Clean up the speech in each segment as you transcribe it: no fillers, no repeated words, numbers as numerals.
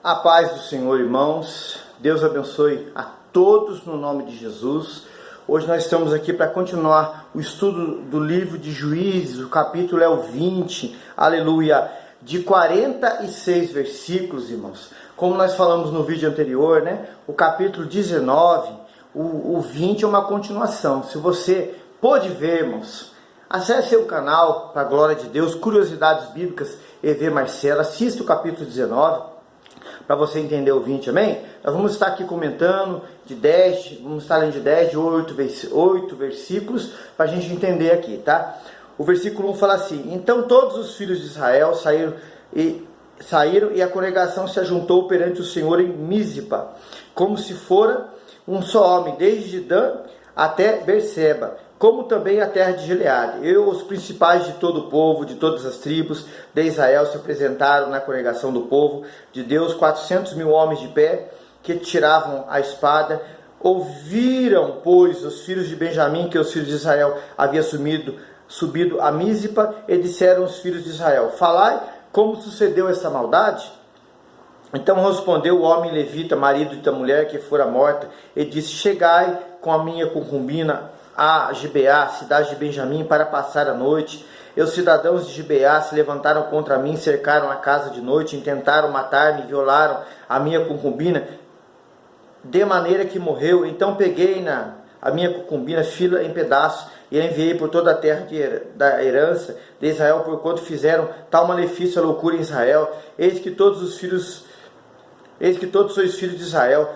A paz do Senhor, irmãos. Deus abençoe a todos no nome de Jesus. Hoje nós estamos aqui para continuar o estudo do livro de Juízes. O capítulo é o 20, aleluia, de 46 versículos, irmãos. Como nós falamos no vídeo anterior, né? O capítulo 19, o 20 é uma continuação. Se você pôde ver, irmãos, acesse o canal, para a glória de Deus, Curiosidades Bíblicas, EV Marcelo, assista o capítulo 19, para você entender o 20, amém? Nós vamos estar aqui comentando de 10, vamos estar lendo de 10, de 8 versículos, para a gente entender aqui, tá? O versículo 1 fala assim: então todos os filhos de Israel saíram e a congregação se ajuntou perante o Senhor em Mizpa, como se fora um só homem, desde Dan até Berseba, como também a terra de Gileade. Os principais de todo o povo, de todas as tribos de Israel, se apresentaram na congregação do povo de Deus, 400.000 homens de pé, que tiravam a espada. Ouviram, pois, os filhos de Benjamim que os filhos de Israel haviam subido a Mizpa, e disseram os filhos de Israel: falai como sucedeu essa maldade? Então respondeu o homem levita, marido da mulher que fora morta, e disse: chegai com a minha concubina a Gibeá, cidade de Benjamim, para passar a noite. E os cidadãos de Gibeá se levantaram contra mim, cercaram a casa de noite, intentaram matar-me, violaram a minha concubina, de maneira que morreu. Então peguei a minha concubina, fila em pedaços, e a enviei por toda a terra da herança de Israel, porquanto fizeram tal malefício à loucura em Israel. Eis que todos sois filhos de Israel,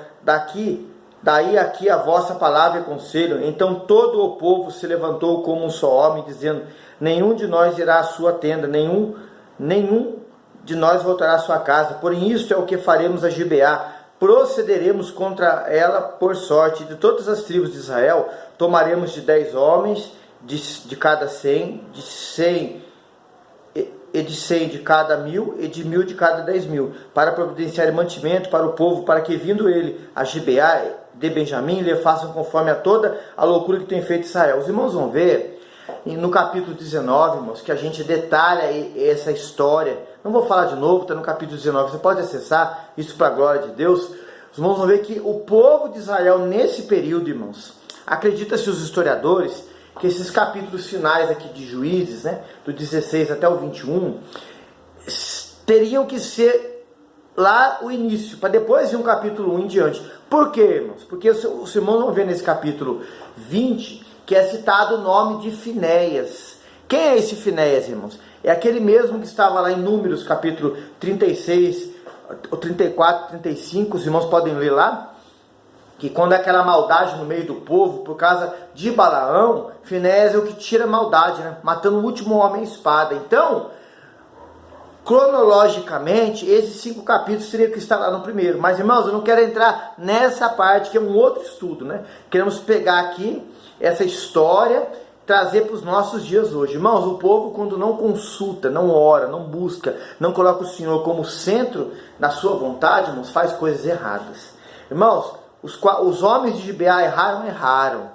daí aqui a vossa palavra e conselho. Então todo o povo se levantou como um só homem, dizendo: nenhum de nós irá à sua tenda, nenhum de nós voltará à sua casa. Porém isto é o que faremos a Gibeá: procederemos contra ela por sorte. De todas as tribos de Israel tomaremos de 10 homens, de cada 100, de 100 e de 100 de cada 1.000, e de 1.000 de cada 10.000, para providenciar mantimento para o povo, para que, vindo ele a Gibeá de Benjamim, lhe façam conforme a toda a loucura que tem feito Israel. Os irmãos vão ver no capítulo 19, irmãos, que a gente detalha essa história. Não vou falar de novo, está no capítulo 19, você pode acessar isso para a glória de Deus. Os irmãos vão ver que o povo de Israel, nesse período, irmãos, acredita-se os historiadores, que esses capítulos finais aqui de Juízes, né, do 16 até o 21, teriam que ser lá o início, para depois vir um capítulo 1 em diante. Por quê, irmãos? Porque os irmãos vão ver nesse capítulo 20 que é citado o nome de Finéias. Quem é esse Finéias, irmãos? É aquele mesmo que estava lá em Números, capítulo 36, 34, 35, os irmãos podem ler lá, que quando é aquela maldade no meio do povo, por causa de Balaão, Finéias é o que tira a maldade, né? Matando o último homem à espada. Então, cronologicamente, esses 5 capítulos teriam que estar lá no primeiro. Mas, irmãos, eu não quero entrar nessa parte, que é um outro estudo, né? Queremos pegar aqui essa história, trazer para os nossos dias hoje. Irmãos, o povo, quando não consulta, não ora, não busca, não coloca o Senhor como centro na sua vontade, irmãos, faz coisas erradas. Irmãos, os homens de Gibeá erraram.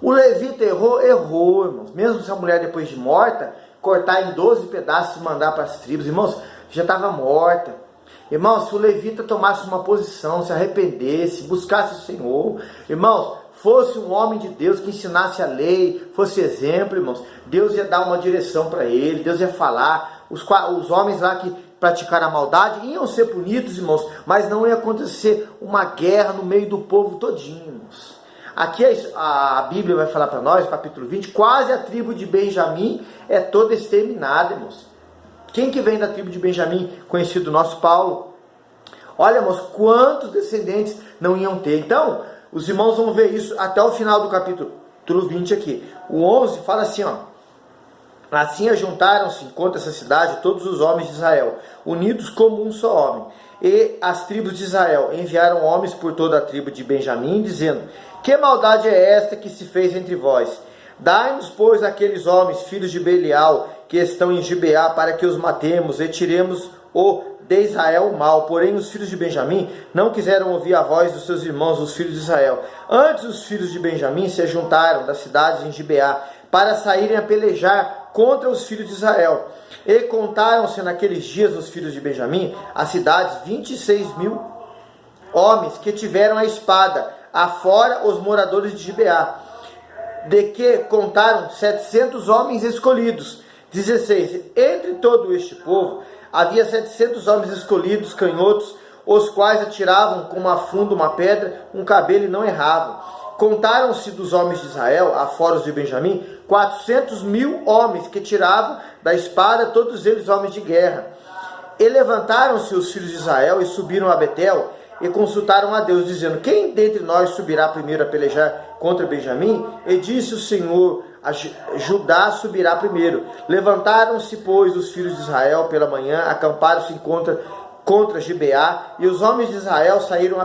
O levita errou, irmãos. Mesmo se a mulher, depois de morta, cortar em 12 pedaços e mandar para as tribos, irmãos, já estava morta. Irmãos, se o levita tomasse uma posição, se arrependesse, buscasse o Senhor, irmãos, fosse um homem de Deus que ensinasse a lei, fosse exemplo, irmãos, Deus ia dar uma direção para ele, Deus ia falar. Os homens lá que praticaram a maldade iam ser punidos, irmãos, mas não ia acontecer uma guerra no meio do povo todinho, irmãos. Aqui a Bíblia vai falar para nós, capítulo 20, quase a tribo de Benjamim é toda exterminada, irmãos. Quem que vem da tribo de Benjamim, conhecido nosso Paulo? Olha, irmãos, quantos descendentes não iam ter. Então, os irmãos vão ver isso até o final do capítulo 20 aqui. O 11 fala assim, ó: assim ajuntaram-se contra essa cidade todos os homens de Israel, unidos como um só homem. E as tribos de Israel enviaram homens por toda a tribo de Benjamim, dizendo: que maldade é esta que se fez entre vós? Dai-nos, pois, aqueles homens, filhos de Belial, que estão em Gibeá, para que os matemos e tiremos de Israel o mal. Porém os filhos de Benjamim não quiseram ouvir a voz dos seus irmãos, os filhos de Israel. Antes os filhos de Benjamim se juntaram das cidades em Gibeá, para saírem a pelejar contra os filhos de Israel. E contaram-se naqueles dias os filhos de Benjamim, as cidades, 26.000 homens que tiveram a espada, afora os moradores de Gibeá, de que contaram 700 homens escolhidos. 16. Entre todo este povo havia 700 homens escolhidos, canhotos, os quais atiravam com uma funda uma pedra, um cabelo e não erravam. Contaram-se dos homens de Israel, afora os de Benjamim, 400.000 homens que tiravam da espada, todos eles homens de guerra. E levantaram-se os filhos de Israel e subiram a Betel e consultaram a Deus, dizendo: quem dentre nós subirá primeiro a pelejar contra Benjamim? E disse o Senhor: a Judá subirá primeiro. Levantaram-se, pois, os filhos de Israel pela manhã, acamparam-se contra Gibeá, e os homens de Israel saíram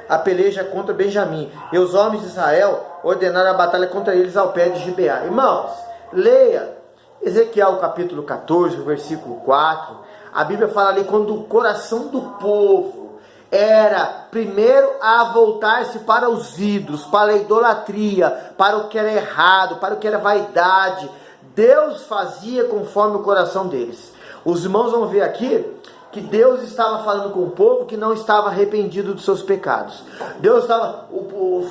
a peleja contra Benjamim, e os homens de Israel ordenaram a batalha contra eles ao pé de Gibeá. Irmãos, leia Ezequiel capítulo 14, versículo 4, a Bíblia fala ali quando o coração do povo era primeiro a voltar-se para os ídolos, para a idolatria, para o que era errado, para o que era vaidade. Deus fazia conforme o coração deles. Os irmãos vão ver aqui que Deus estava falando com o povo que não estava arrependido dos seus pecados. Deus estava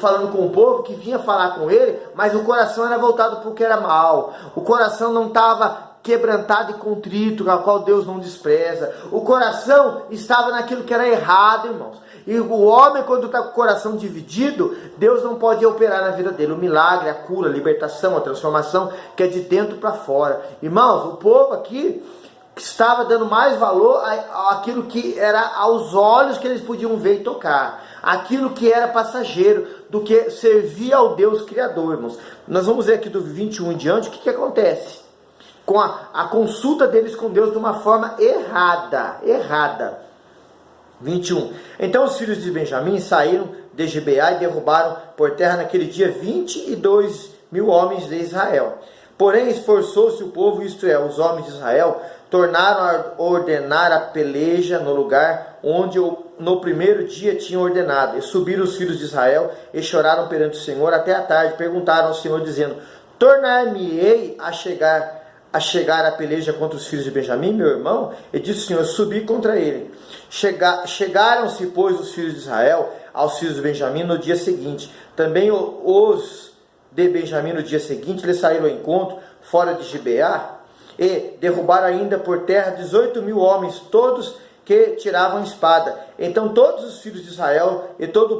falando com o povo que vinha falar com ele, mas o coração era voltado para o que era mal. O coração não estava quebrantado e contrito, a qual Deus não despreza. O coração estava naquilo que era errado, irmãos. E o homem, quando está com o coração dividido, Deus não pode operar na vida dele. O milagre, a cura, a libertação, a transformação, que é de dentro para fora. Irmãos, o povo aqui estava dando mais valor àquilo que era aos olhos que eles podiam ver e tocar, aquilo que era passageiro, do que servia ao Deus Criador, irmãos. Nós vamos ver aqui do 21 em diante o que acontece com a consulta deles com Deus de uma forma errada. 21. Então os filhos de Benjamim saíram de Gibeá e derrubaram por terra naquele dia 22.000 homens de Israel. Porém esforçou-se o povo, isto é, os homens de Israel, tornaram a ordenar a peleja no lugar onde no primeiro dia tinham ordenado. E subiram os filhos de Israel e choraram perante o Senhor até a tarde. Perguntaram ao Senhor, dizendo: tornar-me-ei a chegar a peleja contra os filhos de Benjamim, meu irmão? E disse o Senhor: subi contra ele. Chegaram-se, pois, os filhos de Israel aos filhos de Benjamim no dia seguinte. Também os de Benjamim no dia seguinte lhe saíram ao encontro, fora de Gibeá, e derrubaram ainda por terra 18.000 homens, todos que tiravam espada. Então todos os filhos de Israel e todo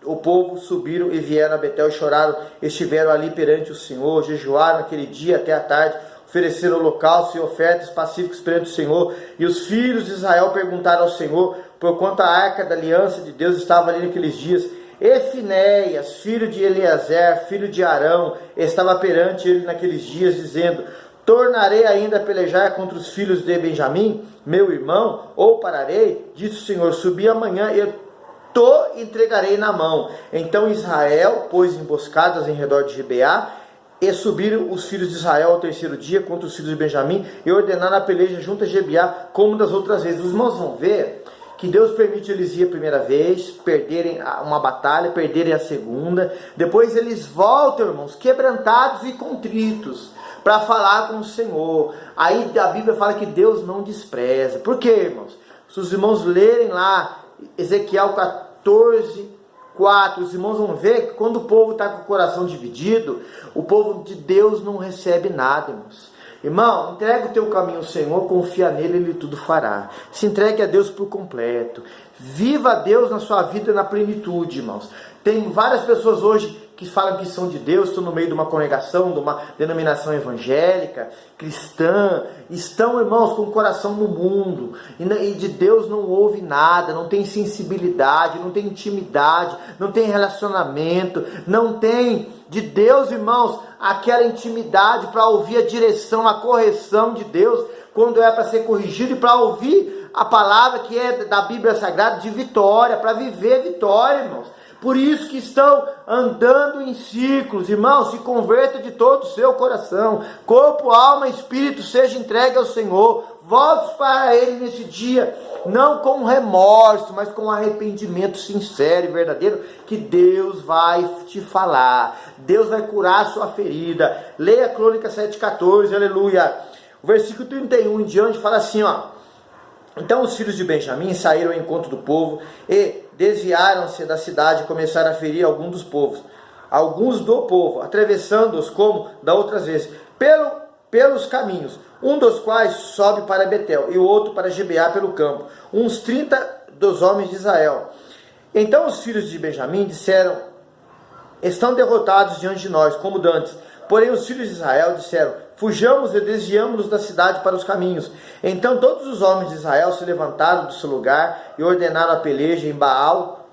o povo subiram e vieram a Betel e choraram, estiveram ali perante o Senhor, jejuaram aquele dia até a tarde, ofereceram holocaustos e ofertas pacíficas perante o Senhor. E os filhos de Israel perguntaram ao Senhor, porquanto a arca da aliança de Deus estava ali naqueles dias. E Finéias, filho de Eleazar, filho de Arão, estava perante ele naqueles dias, dizendo: tornarei ainda a pelejar contra os filhos de Benjamim, meu irmão, ou pararei? Disse o Senhor: subi amanhã e entregarei na mão. Então Israel pôs emboscadas em redor de Gibeá, e subiram os filhos de Israel ao terceiro dia contra os filhos de Benjamim, e ordenaram a peleja junto a Gibeá, como das outras vezes. Os irmãos vão ver que Deus permite eles ir a primeira vez, perderem uma batalha, perderem a segunda, depois eles voltam, irmãos, quebrantados e contritos, para falar com o Senhor. Aí a Bíblia fala que Deus não despreza. Por quê, irmãos? Se os irmãos lerem lá Ezequiel 14, 4, os irmãos vão ver que quando o povo está com o coração dividido, o povo de Deus não recebe nada, irmãos. Irmão, entrega o teu caminho ao Senhor, confia nele, ele tudo fará. Se entregue a Deus por completo. Viva a Deus na sua vida na plenitude, irmãos. Tem várias pessoas hoje que falam que são de Deus, estão no meio de uma congregação, de uma denominação evangélica, cristã, estão, irmãos, com o coração no mundo, e de Deus não ouve nada, não tem sensibilidade, não tem intimidade, não tem relacionamento, não tem de Deus, irmãos, aquela intimidade para ouvir a direção, a correção de Deus, quando é para ser corrigido, e para ouvir a palavra que é da Bíblia Sagrada de vitória, para viver vitória, irmãos. Por isso que estão andando em círculos, irmãos. Se converta de todo o seu coração, corpo, alma e espírito seja entregue ao Senhor. volte para Ele nesse dia, não com remorso, mas com arrependimento sincero e verdadeiro, que Deus vai te falar, Deus vai curar a sua ferida. Leia Crônicas 7,14, aleluia. O versículo 31 em diante fala assim, ó: então os filhos de Benjamim saíram ao encontro do povo e desviaram-se da cidade e começaram a ferir alguns do povo, atravessando-os como da outras vezes, pelos caminhos, um dos quais sobe para Betel e o outro para Gibeá pelo campo, uns 30 dos homens de Israel. Então os filhos de Benjamim disseram: estão derrotados diante de nós, como dantes. Porém os filhos de Israel disseram: fujamos e desviamos-nos da cidade para os caminhos. Então todos os homens de Israel se levantaram do seu lugar e ordenaram a peleja em Baal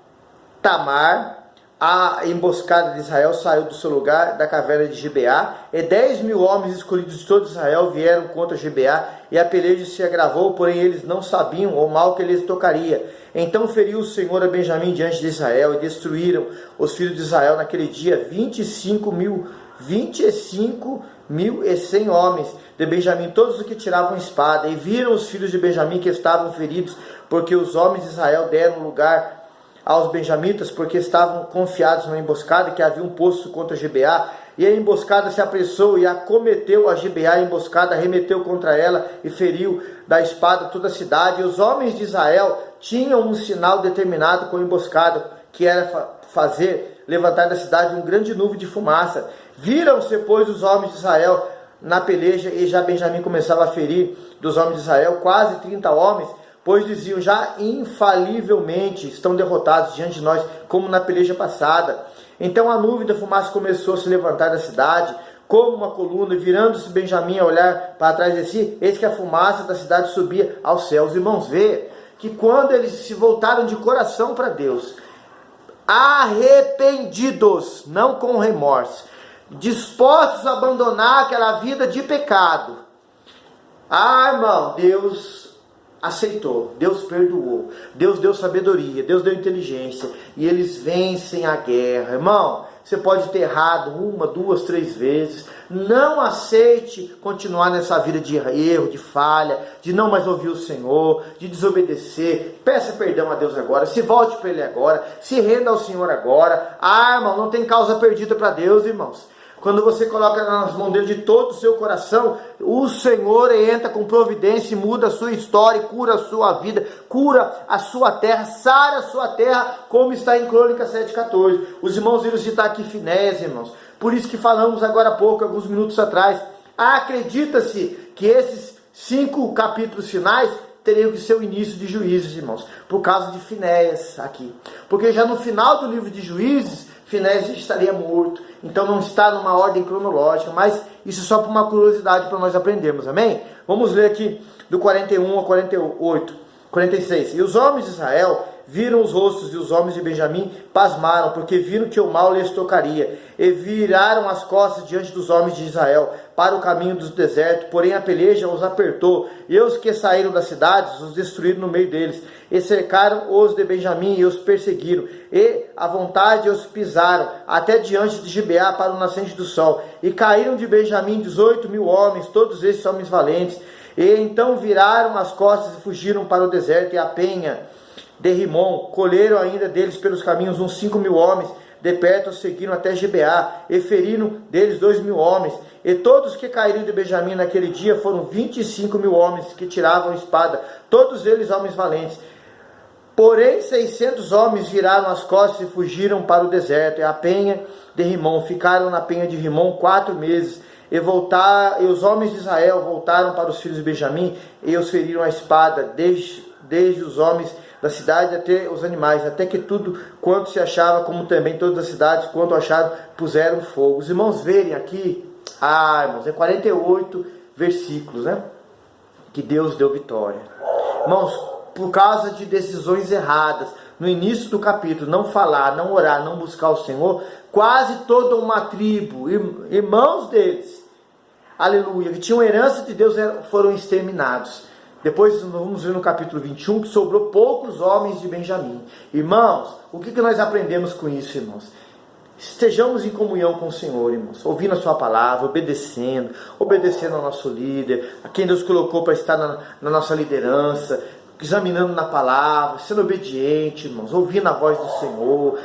Tamar. A emboscada de Israel saiu do seu lugar da caverna de Gibeá, e 10.000 homens escolhidos de todo Israel vieram contra Gibeá, e a peleja se agravou, porém eles não sabiam o mal que lhes tocaria. Então feriu o Senhor a Benjamim diante de Israel, e destruíram os filhos de Israel naquele dia 25.100 homens de Benjamim, todos os que tiravam espada. E viram os filhos de Benjamim que estavam feridos, porque os homens de Israel deram lugar aos benjamitas, porque estavam confiados na emboscada que haviam posto contra Gibeá. E a emboscada se apressou e acometeu a Gibeá. A emboscada arremeteu contra ela e feriu da espada toda a cidade. E os homens de Israel tinham um sinal determinado com a emboscada, que era fazer levantar da cidade um grande nuvem de fumaça. Viram-se, pois, os homens de Israel na peleja, e já Benjamim começava a ferir dos homens de Israel quase 30 homens, pois diziam: já infalivelmente estão derrotados diante de nós, como na peleja passada. Então a nuvem da fumaça começou a se levantar da cidade, como uma coluna, e virando-se Benjamim a olhar para trás de si, eis que a fumaça da cidade subia aos céus. Irmãos, vê que quando eles se voltaram de coração para Deus, arrependidos, não com remorso, dispostos a abandonar aquela vida de pecado, irmão, Deus aceitou, Deus perdoou, Deus deu sabedoria, Deus deu inteligência, e eles vencem a guerra. Irmão, você pode ter errado 1, 2, 3 vezes, não aceite continuar nessa vida de erro, de falha, de não mais ouvir o Senhor, de desobedecer. Peça perdão a Deus agora, se volte para Ele agora, se renda ao Senhor agora. Irmão, não tem causa perdida para Deus, irmãos. Quando você coloca nas mãos dele de todo o seu coração, o Senhor entra com providência e muda a sua história, cura a sua vida, cura a sua terra, sara a sua terra, como está em Crônicas 7,14. Os irmãos viram citar aqui Finéias, irmãos. Por isso que falamos agora há pouco, alguns minutos atrás. Acredita-se que esses 5 capítulos finais teriam que ser o início de Juízes, irmãos, por causa de Finéias aqui. Porque já no final do livro de Juízes, Finéias estaria morto. Então não está numa ordem cronológica, mas isso é só por uma curiosidade para nós aprendermos, amém? Vamos ler aqui do 41 ao 46. E os homens de Israel viram os rostos, e os homens de Benjamim pasmaram, porque viram que o mal lhes tocaria, e viraram as costas diante dos homens de Israel para o caminho do deserto. Porém a peleja os apertou, e os que saíram das cidades os destruíram no meio deles, e cercaram os de Benjamim e os perseguiram, e à vontade os pisaram até diante de Gibeá para o nascente do sol. E caíram de Benjamim 18.000 homens, todos esses homens valentes. E então viraram as costas e fugiram para o deserto e a penha de Rimon. Colheram ainda deles pelos caminhos uns 5.000 homens, de perto os seguiram até Gibeá, e feriram deles 2.000 homens. E todos que caíram de Benjamim naquele dia foram 25.000 homens que tiravam espada, todos eles homens valentes. Porém 600 homens viraram as costas e fugiram para o deserto e a penha de Rimon. Ficaram na penha de Rimon 4 meses. E os homens de Israel voltaram para os filhos de Benjamim e os feriram a espada, desde os homens da cidade até os animais, até que tudo quanto se achava, como também todas as cidades, quanto acharam, puseram fogo. Os irmãos verem aqui, irmãos, é 48 versículos, né? Que Deus deu vitória. Irmãos, por causa de decisões erradas, no início do capítulo, não falar, não orar, não buscar o Senhor, quase toda uma tribo, irmãos deles, aleluia, que tinham herança de Deus, foram exterminados. Depois nós vamos ver no capítulo 21 que sobrou poucos homens de Benjamim. Irmãos, o que nós aprendemos com isso, irmãos? estejamos em comunhão com o Senhor, irmãos, ouvindo a sua palavra, obedecendo ao nosso líder, a quem Deus colocou para estar na nossa liderança, examinando na palavra, sendo obediente, irmãos, ouvindo a voz do Senhor,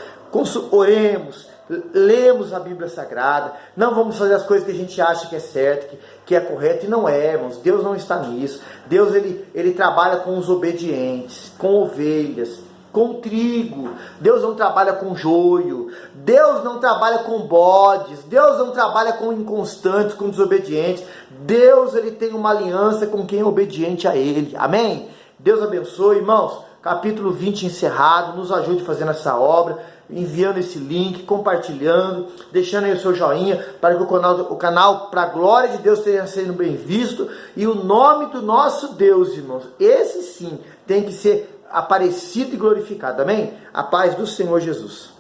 oremos, lemos a Bíblia Sagrada, não vamos fazer as coisas que a gente acha que é certo, que é correto, e não é, irmãos. Deus não está nisso. Deus ele trabalha com os obedientes, com ovelhas, com trigo. Deus não trabalha com joio. Deus não trabalha com bodes. Deus não trabalha com inconstantes, com desobedientes. Deus ele tem uma aliança com quem é obediente a Ele. Amém? Deus abençoe, irmãos. Capítulo 20 encerrado. Nos ajude fazendo essa obra, enviando esse link, compartilhando, deixando aí o seu joinha, para que o canal, para a glória de Deus, esteja sendo bem visto, e o nome do nosso Deus, irmãos, esse sim, tem que ser aparecido e glorificado, amém? A paz do Senhor Jesus.